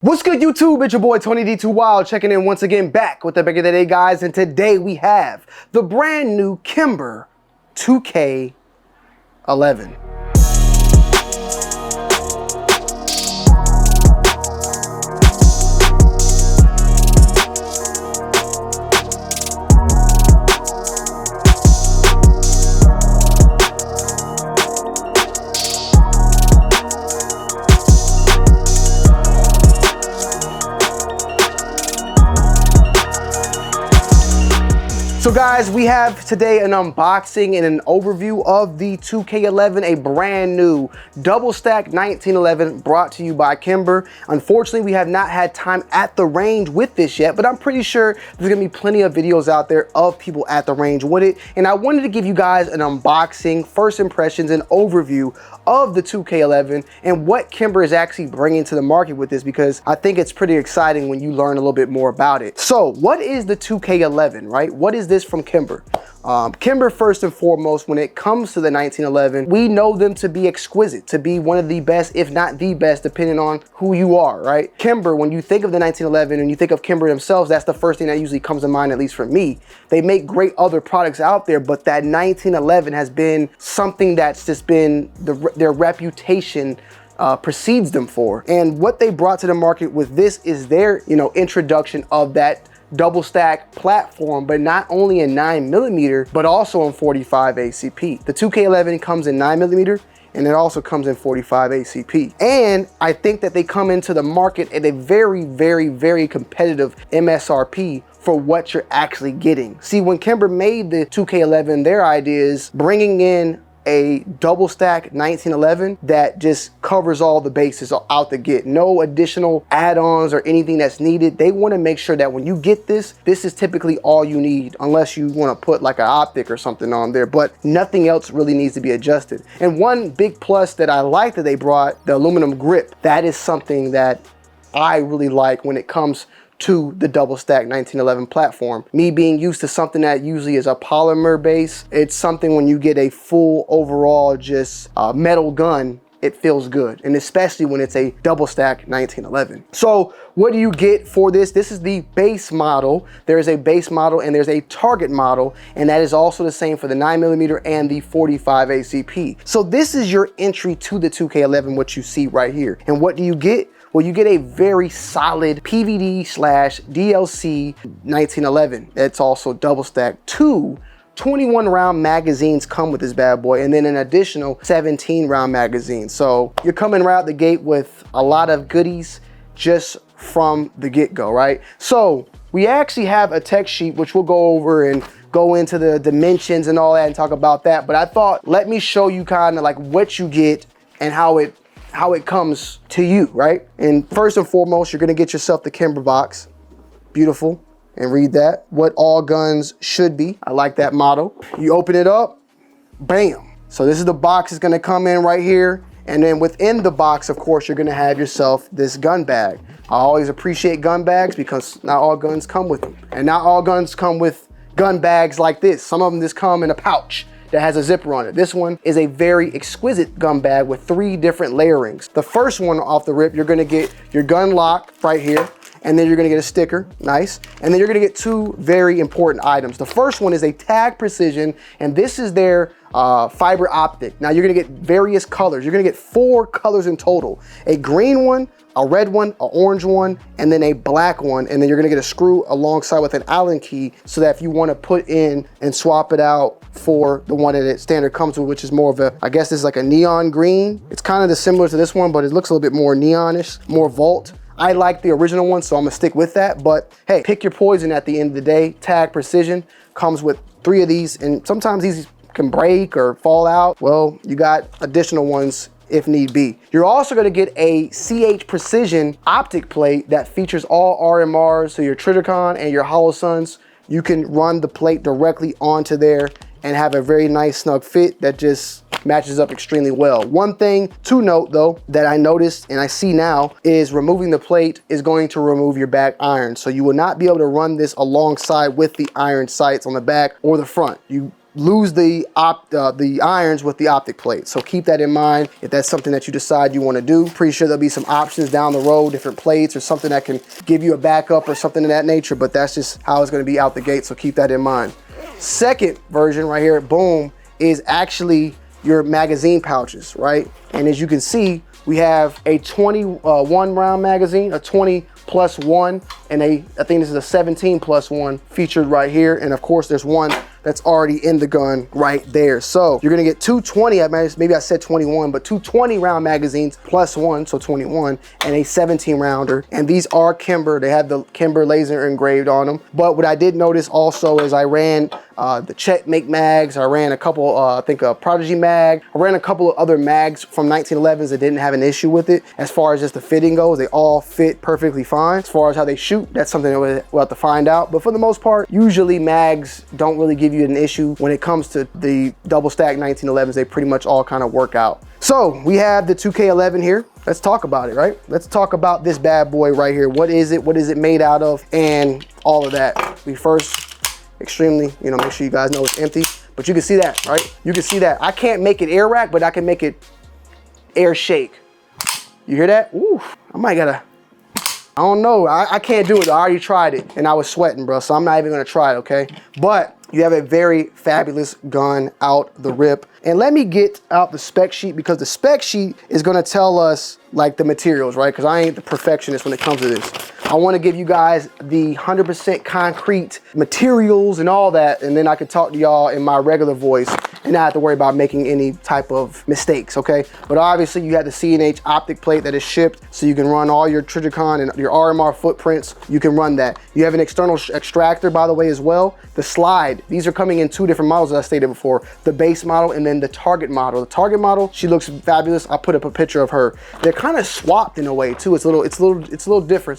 What's good, YouTube? It's your boy Tony D2 Wild checking in once again, back with the pick of the day, guys. And today we have the brand new Kimber 2K11. So guys, we have today an unboxing and an overview of the 2K11, a brand new double stack 1911 brought to you by Kimber. Unfortunately, we have not had time at the range with this yet, but I'm pretty sure there's gonna be plenty of videos out there of people at the range with it. And I wanted to give you guys an unboxing, first impressions, and overview of the 2K11 and what Kimber is actually bringing to the market with this, because I think it's pretty exciting when you learn a little bit more about it. So what is the 2K11, right? What is this from Kimber? Kimber, first and foremost, when it comes to the 1911, we know them to be exquisite, to be one of the best, if not the best, depending on who you are, right? Kimber, when you think of the 1911 and you think of Kimber themselves, that's the first thing that usually comes to mind, at least for me. They make great other products out there, but that 1911 has been something that's just been their reputation precedes them for. And what they brought to the market with this is their, introduction of that double stack platform, but not only in 9mm, but also in 45 ACP. The 2K11 comes in 9mm, and it also comes in 45 ACP. And I think that they come into the market at a very, very, very competitive MSRP for what you're actually getting. See, when Kimber made the 2K11, their idea is bringing in a double stack 1911 that just covers all the bases out the gate. No additional add-ons or anything that's needed. They want to make sure that when you get this is typically all you need, unless you want to put like an optic or something on there, but nothing else really needs to be adjusted. And one big plus that I like that they brought, the aluminum grip. That is something that I really like when it comes to the double stack 1911 platform. Me being used to something that usually is a polymer base, it's something when you get a full overall just metal gun, it feels good. And especially when it's a double stack 1911. So what do you get for this? This is the base model. There is a base model and there's a target model, and that is also the same for the 9mm and the 45 ACP. So this is your entry to the 2K11, what you see right here. And what do you get? Well, you get a very solid PVD/DLC 1911. It's also double stacked. 2 21-round magazines come with this bad boy, and then an additional 17-round magazine. So you're coming right out the gate with a lot of goodies just from the get-go, right? So we actually have a tech sheet, which we'll go over and go into the dimensions and all that and talk about that. But I thought, let me show you kind of like what you get and how it comes to you, right? And first and foremost, you're gonna get yourself the Kimber box. Beautiful. And read that. What all guns should be. I like that motto. You open it up, bam. So this is the box that's gonna come in right here. And then within the box, of course, you're gonna have yourself this gun bag. I always appreciate gun bags because not all guns come with them. And not all guns come with gun bags like this. Some of them just come in a pouch that has a zipper on it. This one is a very exquisite gun bag with 3 different layerings. The first one off the rip, you're gonna get your gun lock right here, and then you're gonna get a sticker, nice. And then you're gonna get 2 very important items. The first one is a Tag Precision, and this is their fiber optic. Now you're gonna get various colors. You're gonna get 4 colors in total. A green one, a red one, an orange one, and then a black one. And then you're gonna get a screw alongside with an Allen key so that if you wanna put in and swap it out for the one that it standard comes with, which is more of a, I guess this is like a neon green. It's kind of similar to this one, but it looks a little bit more neonish, more Volt. I like the original one, so I'm gonna stick with that. But hey, pick your poison at the end of the day. Tag Precision comes with 3 of these, and sometimes these can break or fall out. Well, you got additional ones if need be. You're also gonna get a CH Precision optic plate that features all RMRs, so your Triticon and your Holosuns. You can run the plate directly onto there and have a very nice snug fit that just matches up extremely well. One thing to note though that I noticed and I see now is removing the plate is going to remove your back iron. So you will not be able to run this alongside with the iron sights on the back or the front. You lose the irons with the optic plate. So keep that in mind if that's something that you decide you want to do. Pretty sure there'll be some options down the road, different plates or something that can give you a backup or something of that nature, but that's just how it's going to be out the gate, so keep that in mind. Second version right here, boom, is actually your magazine pouches, right? And as you can see, we have a 21 round magazine, a 20+1, and I think this is a 17+1 featured right here. And of course, there's one that's already in the gun right there. So you're gonna get two 20, maybe I said 21, but two 20 round magazines plus one, so 21, and a 17 rounder. And these are Kimber. They have the Kimber laser engraved on them. But what I did notice also is I ran the Checkmate mags. I ran a couple, I think a Prodigy mag. I ran a couple of other mags from 1911s that didn't have an issue with it. As far as just the fitting goes, they all fit perfectly fine. As far as how they shoot, that's something that we'll have to find out. But for the most part, usually mags don't really give you an issue. When it comes to the double stack 1911s, they pretty much all kind of work out. So we have the 2K11 here. Let's talk about it, right? Let's talk about this bad boy right here. What is it? What is it made out of? And all of that. We first extremely, make sure you guys know it's empty, but you can see that, right? You can see that. I can't make it air rack, but I can make it air shake. You hear that? Ooh, I might gotta, I don't know. I can't do it. I already tried it and I was sweating, bro. So I'm not even gonna try it, okay? But you have a very fabulous gun out the rip. And let me get out the spec sheet, because the spec sheet is gonna tell us like the materials, right? Because I ain't the perfectionist when it comes to this. I want to give you guys the 100% concrete materials and all that, and then I can talk to y'all in my regular voice and not have to worry about making any type of mistakes, okay? But obviously you have the C&H optic plate that is shipped, so you can run all your Trijicon and your RMR footprints. You can run that. You have an external extractor, by the way, as well. The slide, these are coming in two different models, as I stated before, the base model and then the target model. The target model, she looks fabulous. I put up a picture of her. They're kind of swapped in a way too. It's a little different. It's a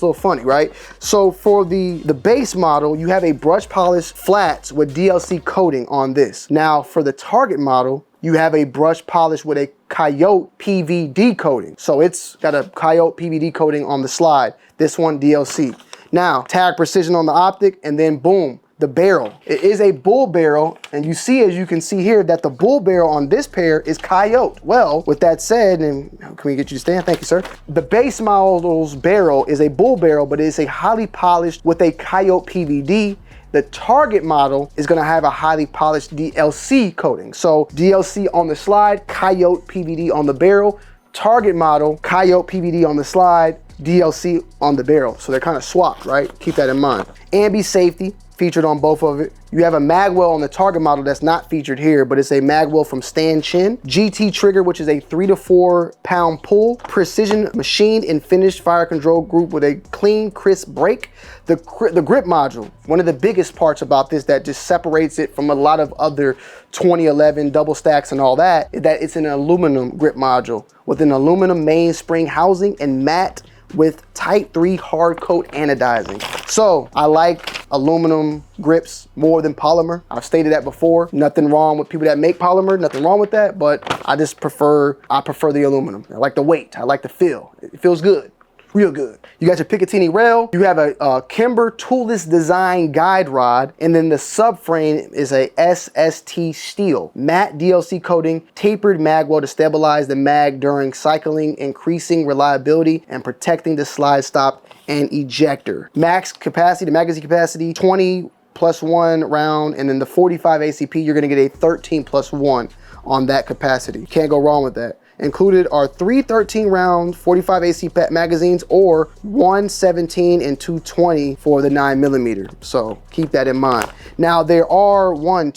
little funny, right? So for the base model, you have a brush polish flats with DLC coating on this. Now for the target model, you have a brush polish with a Coyote PVD coating. So it's got a Coyote PVD coating on the slide. This one DLC. Now tag precision on the optic, and then boom, the barrel. It is a bull barrel, and you see, as you can see here, that the bull barrel on this pair is Coyote. Well, with that said, and can we get you to stand? Thank you, sir. The base model's barrel is a bull barrel, but it's a highly polished with a Coyote PVD. The target model is gonna have a highly polished DLC coating. So DLC on the slide, Coyote PVD on the barrel. Target model, Coyote PVD on the slide, DLC on the barrel. So they're kind of swapped, right? Keep that in mind. Ambi safety featured on both of it. You have a magwell on the target model that's not featured here, but it's a magwell from Stan Chin. GT trigger, which is a 3 to 4 pound pull. Precision machined and finished fire control group with a clean, crisp break. The grip module, one of the biggest parts about this that just separates it from a lot of other 2011 double stacks and all that, is that it's an aluminum grip module with an aluminum mainspring housing and matte with Type 3 hard coat anodizing. So I like aluminum grips more than polymer. I've stated that before. Nothing wrong with people that make polymer, nothing wrong with that, but I prefer the aluminum. I like the weight, I like the feel. It feels good. Real good. You got your Picatinny rail. You have a Kimber toolless design guide rod, and then the subframe is a SST steel. Matte DLC coating, tapered magwell to stabilize the mag during cycling, increasing reliability and protecting the slide stop and ejector. Max capacity, the magazine capacity, 20+1 round, and then the 45 ACP, you're gonna get a 13+1 on that capacity. Can't go wrong with that. Included are 3 13-round 45 AC magazines, or 1 17 and 2 20 for the 9mm. So keep that in mind. Now there are 5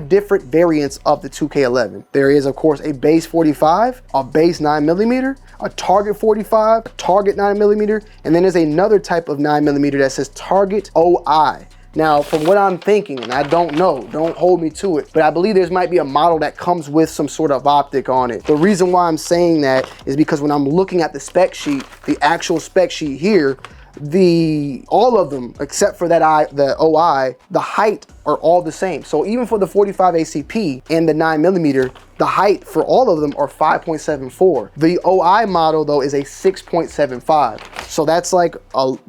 different variants of the 2K11. There is, of course, a base 45, a base 9mm, a target 45, a target 9mm, and then there's another type of 9mm that says target OI. Now, from what I'm thinking, and I don't know, don't hold me to it, but I believe there might be a model that comes with some sort of optic on it. The reason why I'm saying that is because when I'm looking at the spec sheet, the actual spec sheet here, all of them, except for the OI, the height are all the same. So even for the 45 ACP and the 9mm, the height for all of them are 5.74. The OI model though is a 6.75. So that's like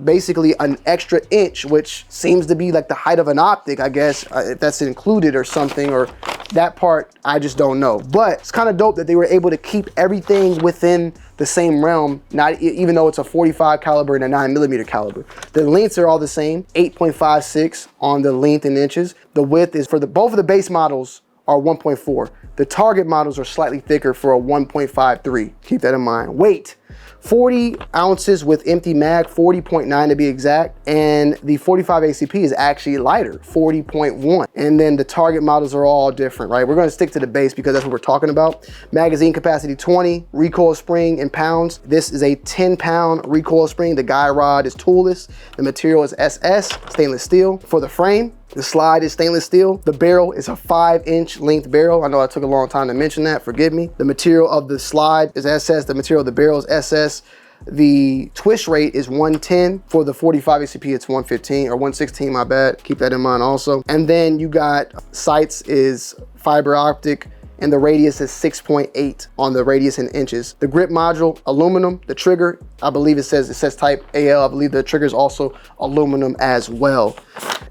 basically an extra inch, which seems to be like the height of an optic, I guess, if that's included or something, or that part, I just don't know. But it's kind of dope that they were able to keep everything within the same realm, not even though it's a 45 caliber and a 9mm caliber. The lengths are all the same, 8.56 on the length in inches. The width is for both of the base models are 1.4. The target models are slightly thicker for a 1.53. Keep that in mind. Weight, 40 ounces with empty mag, 40.9 to be exact. And the 45 ACP is actually lighter, 40.1. And then the target models are all different, right? We're gonna stick to the base because that's what we're talking about. Magazine capacity 20, recoil spring in pounds. This is a 10-pound recoil spring. The guide rod is toolless. The material is SS, stainless steel. For the frame, the slide is stainless steel. The barrel is a 5-inch length barrel. I know I took a long time to mention that, forgive me. The material of the slide is SS, the material of the barrel is SS. The twist rate is 110. For the 45 ACP, it's 115 or 116, my bad. Keep that in mind also. And then you got sights is fiber optic, and the radius is 6.8 on the radius in inches. The grip module, aluminum. The trigger, I believe it says type AL. I believe the trigger is also aluminum as well.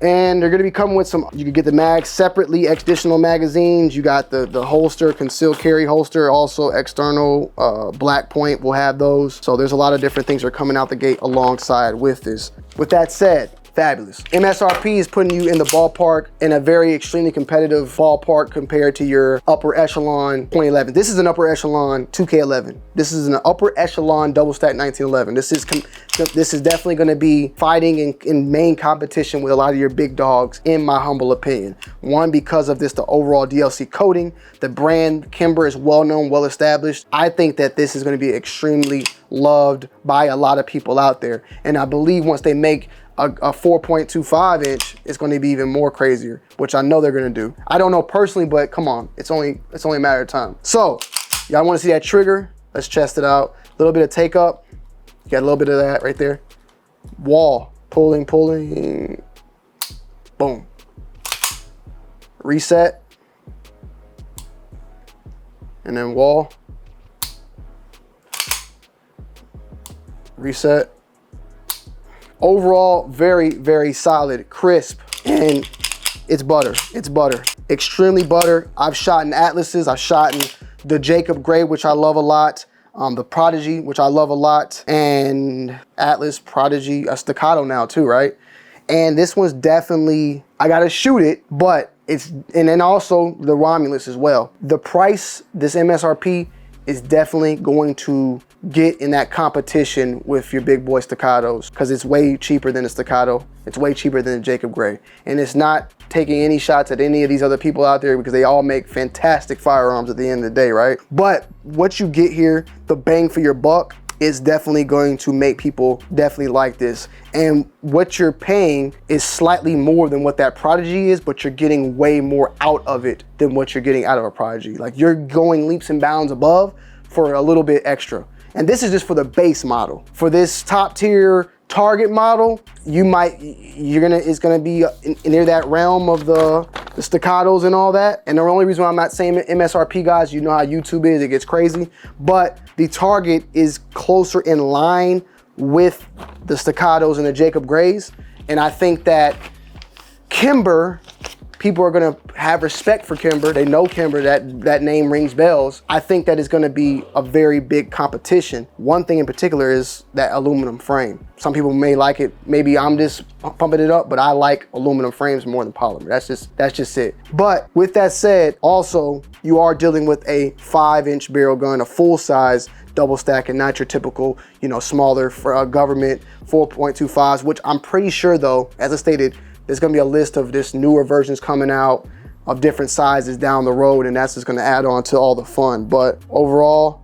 And they're gonna be coming with some, you can get the mags separately, additional magazines. You got the holster, concealed carry holster, also external black point will have those. So there's a lot of different things that are coming out the gate alongside with this. With that said, fabulous. MSRP is putting you in the ballpark, in a very extremely competitive ballpark compared to your upper echelon 2011. This is an upper echelon 2K11. This is an upper echelon double stack 1911. This is definitely gonna be fighting in main competition with a lot of your big dogs, in my humble opinion. One, because of the overall DLC coating. The brand Kimber is well known, well established. I think that this is gonna be extremely loved by a lot of people out there. And I believe once they make a 4.25 inch, it's going to be even more crazier, which I know they're going to do. I don't know personally, but come on, it's only a matter of time. So y'all want to see that trigger? Let's test it out. A little bit of take up, you got a little bit of that right there. Wall, pulling, boom. Reset, and then wall, reset. Overall, very, very solid, crisp, and it's butter. It's butter. Extremely butter. I've shot in Atlases. I've shot in the Jacob Gray, which I love a lot. The Prodigy, which I love a lot. And Atlas, Prodigy, a Staccato now too, right? And this one's definitely, I gotta shoot it, but and then also the Romulus as well. The price, this MSRP, is definitely going to get in that competition with your big boy Staccatos, because it's way cheaper than a Staccato. It's way cheaper than a Jacob Gray. And it's not taking any shots at any of these other people out there, because they all make fantastic firearms at the end of the day, right? But what you get here, the bang for your buck, is definitely going to make people definitely like this. And what you're paying is slightly more than what that Prodigy is, but you're getting way more out of it than what you're getting out of a Prodigy. Like, you're going leaps and bounds above for a little bit extra. And this is just for the base model. For this top tier target model, it's gonna be near that realm of the Staccatos and all that. And the only reason why I'm not saying MSRP, guys, you know how YouTube is, it gets crazy. But the target is closer in line with the Staccatos and the Jacob Grays. And I think that Kimber, people are gonna have respect for Kimber. They know Kimber, that name rings bells. I think that is gonna be a very big competition. One thing in particular is that aluminum frame. Some people may like it, maybe I'm just pumping it up, but I like aluminum frames more than polymer. That's just it. But with that said, also, you are dealing with a 5-inch barrel gun, a full size double stack, and not your typical, smaller government 4.25s, which I'm pretty sure though, as I stated, there's gonna be a list of this newer versions coming out of different sizes down the road, and that's just gonna add on to all the fun. But overall,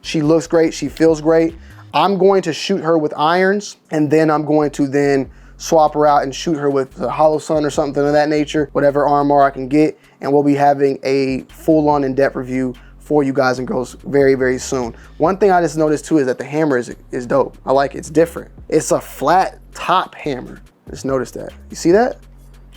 she looks great, she feels great. I'm going to shoot her with irons, and then I'm going to swap her out and shoot her with a Hollow Sun or something of that nature, whatever RMR I can get, and we'll be having a full-on in-depth review for you guys and girls very, very soon. One thing I just noticed too is that the hammer is dope. I like it, it's different. It's a flat top hammer. Just notice that. You see that?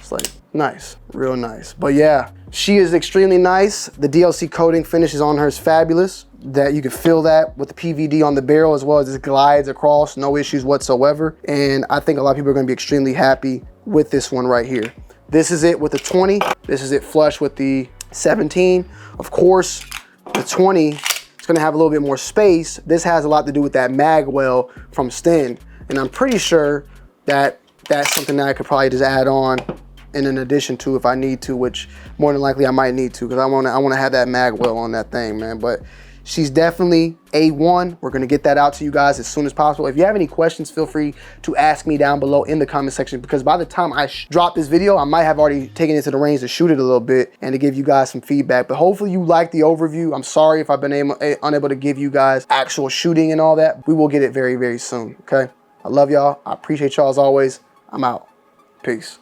It's like nice, real nice. But yeah, she is extremely nice. The DLC coating finishes on her is fabulous. That you can feel that with the PVD on the barrel as well as it glides across, no issues whatsoever. And I think a lot of people are gonna be extremely happy with this one right here. This is it with the 20. This is it flush with the 17. Of course, the 20 is gonna have a little bit more space. This has a lot to do with that mag well from Sten. And I'm pretty sure that that's something that I could probably just add on in an addition to if I need to, which more than likely I might need to, because I wanna have that mag well on that thing, man. But she's definitely A1. We're gonna get that out to you guys as soon as possible. If you have any questions, feel free to ask me down below in the comment section, because by the time I drop this video, I might have already taken it to the range to shoot it a little bit and to give you guys some feedback. But hopefully you like the overview. I'm sorry if I've been unable to give you guys actual shooting and all that. We will get it very, very soon, okay? I love y'all. I appreciate y'all as always. I'm out. Peace.